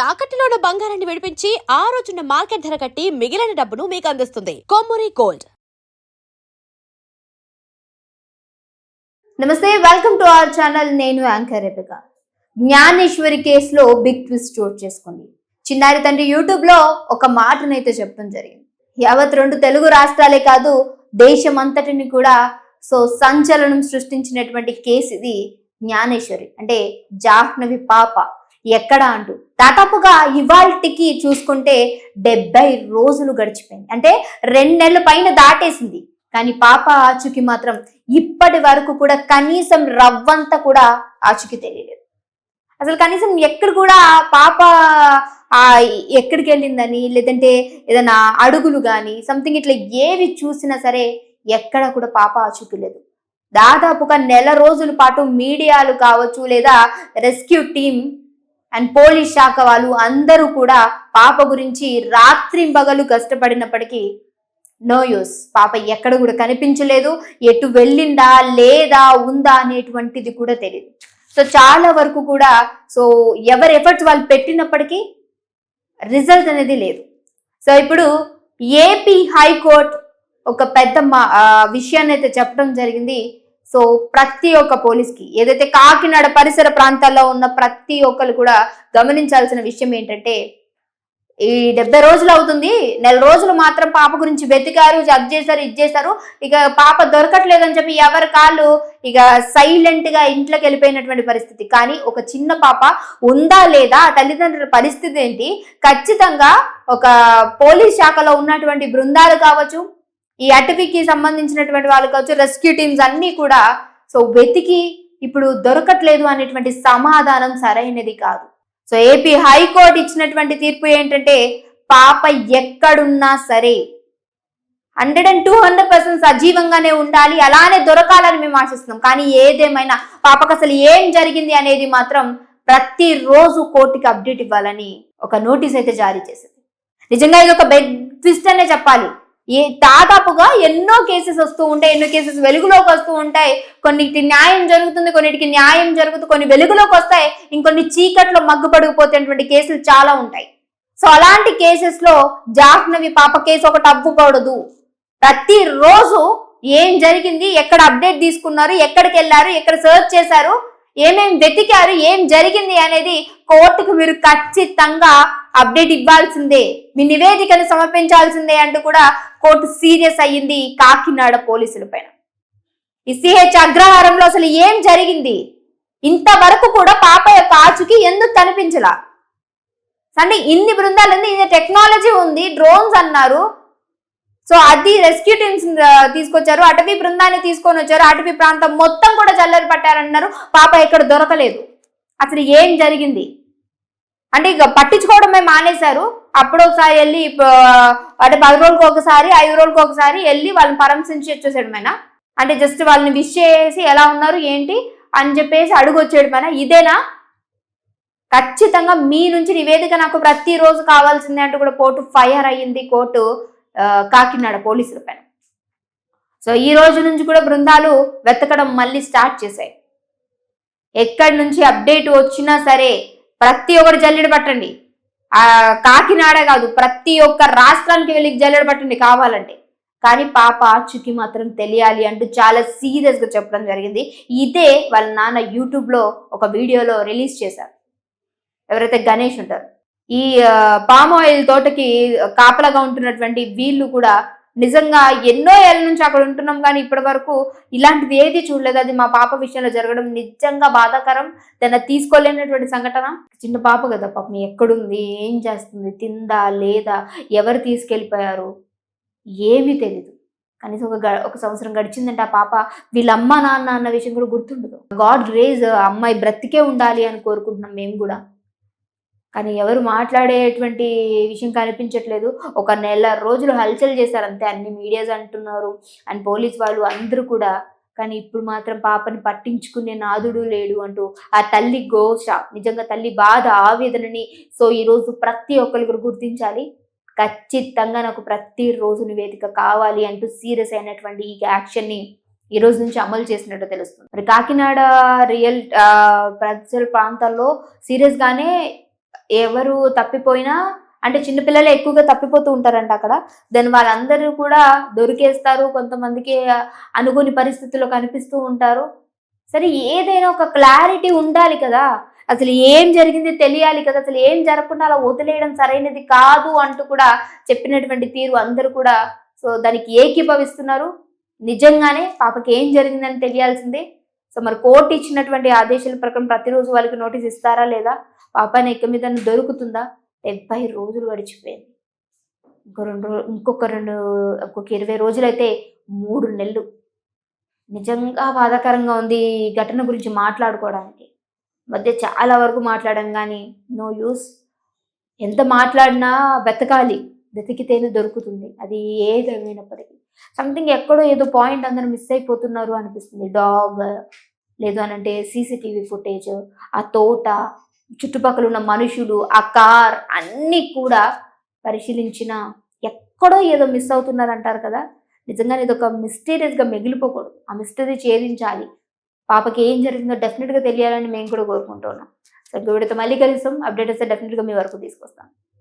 తాకట్టులో ఉన్న బంగారాన్ని విడిపించి ఆ రోజున్న మార్కెట్ ధర కట్టి మిగిలిన డబ్బును మీకు అందిస్తుంది కొమ్మూరి గోల్డ్. నమస్తే, వెల్కమ్ టు అవర్ ఛానల్. నేను యాంకర్ రేపిక. జ్ఞానేశ్వరి కేసులో బిగ్ ట్విస్ట్ చోటు చేసుకుంది. చిన్నారి తండ్రి యూట్యూబ్ లో ఒక మాటనైతే చెప్పడం జరిగింది. యావత్ 2 తెలుగు రాష్ట్రాలే కాదు, దేశం అంతటిని కూడా సంచలనం సృష్టించినటువంటి కేసు ఇది. జ్ఞానేశ్వరి అంటే జాహ్నవి పాప ఎక్కడ అంటూ దాదాపుగా ఇవాల్టికి చూసుకుంటే 70 రోజులు గడిచిపోయింది. అంటే 2 నెలల పైన దాటేసింది. కానీ పాప ఆచూకీ మాత్రం ఇప్పటి వరకు కూడా కనీసం రవ్వంతా కూడా ఆచూకీ తెలియలేదు. అసలు కనీసం ఎక్కడ కూడా పాప ఎక్కడికి వెళ్ళిందని, లేదంటే ఏదైనా అడుగులు కానీ సంథింగ్ ఇట్లా ఏవి చూసినా సరే ఎక్కడ కూడా పాప ఆచూకీ లేదు. దాదాపుగా 1 నెల రోజుల పాటు మీడియాలు కావచ్చు, లేదా రెస్క్యూ టీమ్ అండ్ పోలీస్ శాఖ వాళ్ళు అందరూ కూడా పాప గురించి రాత్రింబగలు కష్టపడినప్పటికీ నో యూస్. పాప ఎక్కడ కూడా కనిపించలేదు. ఎటు వెళ్ళిందా లేదా ఉందా అనేటువంటిది కూడా తెలియదు. చాలా వరకు కూడా ఎవరి ఎఫర్ట్స్ వాళ్ళు పెట్టినప్పటికీ రిజల్ట్ అనేది లేదు. ఇప్పుడు ఏపీ హైకోర్టు ఒక పెద్ద విషయాన్ని అయితే చెప్పడం జరిగింది. ప్రతి ఒక్క పోలీస్కి, ఏదైతే కాకినాడ పరిసర ప్రాంతాల్లో ఉన్న ప్రతి ఒక్కరు కూడా గమనించాల్సిన విషయం ఏంటంటే, ఈ 70 రోజులు అవుతుంది, 1 నెల రోజులు మాత్రం పాప గురించి వెతికారు, అది చేశారు, ఇది చేశారు, ఇక పాప దొరకట్లేదని చెప్పి ఎవరి కాళ్ళు ఇక సైలెంట్ గా ఇంట్లోకి వెళ్ళిపోయినటువంటి పరిస్థితి. కానీ ఒక చిన్న పాప ఉందా లేదా, తల్లిదండ్రుల పరిస్థితి ఏంటి, ఖచ్చితంగా ఒక పోలీస్ శాఖలో ఉన్నటువంటి బృందాలు కావచ్చు, ఈ అటవీకి సంబంధించినటువంటి వాళ్ళు కావచ్చు, రెస్క్యూ టీమ్స్ అన్ని కూడా వెతికి ఇప్పుడు దొరకట్లేదు అనేటువంటి సమాధానం సరైనది కాదు. ఏపీ హైకోర్టు ఇచ్చినటువంటి తీర్పు ఏంటంటే, పాప ఎక్కడున్నా సరే 100% సజీవంగానే ఉండాలి, అలానే దొరకాలని మేము ఆశిస్తున్నాం. కానీ ఏదేమైనా పాపకు అసలు ఏం జరిగింది అనేది మాత్రం ప్రతిరోజు కోర్టుకి అప్డేట్ ఇవ్వాలని ఒక నోటీస్ అయితే జారీ చేసింది. నిజంగా ఇది ఒక బిగ్ ట్విస్ట్ అనే చెప్పాలి. దాదాపుగా ఎన్నో కేసెస్ వస్తూ ఉంటాయి, ఎన్నో కేసెస్ వెలుగులోకి వస్తూ ఉంటాయి. కొన్నిటికి న్యాయం జరుగుతుంది, కొన్నిటికి న్యాయం జరుగుతుంది, కొన్ని వెలుగులోకి వస్తాయి, ఇంకొన్ని చీకట్లో మగ్గుపడిపోతేటువంటి కేసులు చాలా ఉంటాయి. అలాంటి కేసెస్ లో జాహ్నవి పాప కేసు ఒకటి అవ్వకూడదు. ప్రతిరోజు ఏం జరిగింది, ఎక్కడ అప్డేట్ తీసుకున్నారు, ఎక్కడికి వెళ్ళారు, ఎక్కడ సర్చ్ చేశారు, ఏమేమి వెతికారు, ఏం జరిగింది అనేది కోర్టుకు మీరు ఖచ్చితంగా అప్డేట్ ఇవ్వాల్సిందే, మీ నివేదికను సమర్పించాల్సిందే అంటూ కూడా కోర్టు సీరియస్ అయ్యింది కాకినాడ పోలీసుల పైన. ఈ సిహెచ్ అగ్రహారంలో అసలు ఏం జరిగింది, ఇంతవరకు కూడా పాప యొక్క ఆచూకీ ఎందుకు కనిపించలా? అంటే ఇన్ని బృందాలు ఉంది, ఇన్ని టెక్నాలజీ ఉంది, డ్రోన్స్ అన్నారు, అది రెస్క్యూ టీమ్స్ తీసుకొచ్చారు, అటవీ బృందాన్ని తీసుకొని వచ్చారు, అటవీ ప్రాంతం మొత్తం కూడా చల్లరి పట్టారన్నారు, పాప ఎక్కడ దొరకలేదు. అసలు ఏం జరిగింది అంటే ఇక పట్టించుకోవడమే మానేశారు. అప్పుడు ఒకసారి వెళ్ళి అంటే 10 రోజులకు ఒకసారి, 5 రోజులకు ఒకసారి వెళ్ళి వాళ్ళని పరామర్శించి వచ్చేసేయడమేనా? అంటే జస్ట్ వాళ్ళని విష్ చేసి ఎలా ఉన్నారు ఏంటి అని చెప్పేసి అడుగు వచ్చేయడమేనా? ఇదేనా? ఖచ్చితంగా మీ నుంచి నివేదిక నాకు ప్రతిరోజు కావాల్సిందే అంటూ కూడా కోర్టు ఫైర్ అయ్యింది, కోర్టు కాకినాడ పోలీసుల పైన. ఈ రోజు నుంచి కూడా బృందాలు వెతకడం మళ్ళీ స్టార్ట్ చేశాయి. ఎక్కడి నుంచి అప్డేట్ వచ్చినా సరే ప్రతి ఒక్కరు జల్లెడ పట్టండి. కాకినాడ కాదు, ప్రతి ఒక్క రాష్ట్రానికి వెళ్ళి జల్లెడ పట్టండి కావాలంటే. కానీ పాప ఆచూకీ మాత్రం తెలియాలి అంటూ చాలా సీరియస్ గా చెప్పడం జరిగింది. ఇదే వాళ్ళ నాన్న యూట్యూబ్ లో ఒక వీడియోలో రిలీజ్ చేశారు. ఎవరైతే గణేష్ ఉంటారు, ఈ పామ్ ఆయిల్ తోటకి కాపలాగా ఉంటున్నటువంటి వీళ్ళు కూడా నిజంగా ఎన్నో ఏళ్ళ నుంచి అక్కడ ఉంటున్నాం, కానీ ఇప్పటి వరకు ఇలాంటిది ఏది చూడలేదు. అది మా పాప విషయంలో జరగడం నిజంగా బాధాకరం, దాన్ని తీసుకోలేనటువంటి సంఘటన. చిన్న పాప కదా, పాపం ఎక్కడుంది, ఏం చేస్తుంది, తిందా లేదా, ఎవరు తీసుకెళ్ళిపోయారు ఏమీ తెలీదు. కనీసం ఒక సంవత్సరం గడిచిందంటే ఆ పాప వీళ్ళ అమ్మ నాన్న అన్న విషయం కూడా గుర్తుండదు. గాడ్ గ్రేస్ అమ్మాయి బ్రతికే ఉండాలి అని కోరుకుంటున్నాం మేము కూడా. కానీ ఎవరు మాట్లాడేటువంటి విషయం కనిపించట్లేదు. 1 నెల రోజులు హల్చల్ చేశారు అంతే, అన్ని మీడియాస్ అంటున్నారు అండ్ పోలీస్ వాళ్ళు అందరూ కూడా. కానీ ఇప్పుడు మాత్రం పాపని పట్టించుకునే నాదుడు లేడు అంటూ ఆ తల్లి ఘోష, నిజంగా తల్లి బాధ, ఆవేదనని ఈరోజు ప్రతి ఒక్కరు గుర్తించాలి. ఖచ్చితంగా నాకు ప్రతిరోజు నివేదిక కావాలి అంటూ సీరియస్ అయినటువంటి ఈ యాక్షన్ ని ఈ రోజు నుంచి అమలు చేసినట్టు తెలుస్తుంది. మరి కాకినాడ రియల్ ప్రజల ప్రాంతాల్లో సీరియస్ గానే ఎవరు తప్పిపోయినా అంటే చిన్నపిల్లలే ఎక్కువగా తప్పిపోతూ ఉంటారంట అక్కడ. దెన్ వాళ్ళందరూ కూడా దొరికేస్తారు. కొంతమందికి అనుకోని పరిస్థితుల్లో కనిపిస్తూ ఉంటారు. సరే ఏదైనా ఒక క్లారిటీ ఉండాలి కదా! అసలు ఏం జరిగింది తెలియాలి కదా! అసలు ఏం జరగకుండా అలా వదిలేయడం సరైనది కాదు అంటూ కూడా చెప్పినటువంటి తీరు అందరూ కూడా దానికి ఏకీభవిస్తున్నారు. నిజంగానే పాపకి ఏం జరిగిందని తెలియాల్సిందే. మరి కోర్ట్ ఇచ్చినటువంటి ఆదేశాల ప్రకారం ప్రతిరోజు వాళ్ళకి నోటీస్ ఇస్తారా లేదా? పాప నెక్క మీద దొరుకుతుందా? 70 రోజులు గడిచిపోయింది. ఇంకొక 20 రోజులైతే 3 నెలలు. నిజంగా బాధాకరంగా ఉంది ఈ ఘటన గురించి మాట్లాడుకోవడానికి. మధ్య చాలా వరకు మాట్లాడాం గానీ నో యూజ్. ఎంత మాట్లాడినా వెతకాలి. వెతికితేనే దొరుకుతుంది. అది ఏదేమైనప్పటికీ. సంథింగ్ ఎక్కడో ఏదో పాయింట్ అందరూ మిస్ అయిపోతున్నారు అనిపిస్తుంది. డాగ్, లేదు అనంటే సీసీటీవీ ఫుటేజ్, ఆ తోట, చుట్టుపక్కల ఉన్న మనుషులు, ఆ కార్ అన్నీ కూడా పరిశీలించినా ఎక్కడో ఏదో మిస్ అవుతున్నారంటారు కదా! నిజంగానే ఇదొక మిస్టీరియస్‌గా మిగిలిపోకూడదు. ఆ మిస్టరీ ఛేదించాలి. పాపకి ఏం జరిగిందో డెఫినిట్‌గా తెలియాలని మేము కూడా కోరుకుంటున్నాం. సో ఇంకో వీడియోతో మళ్ళీ కలుస్తాం. అప్డేట్ వస్తే డెఫినిట్‌గా మీ వరకు తీసుకొస్తాం.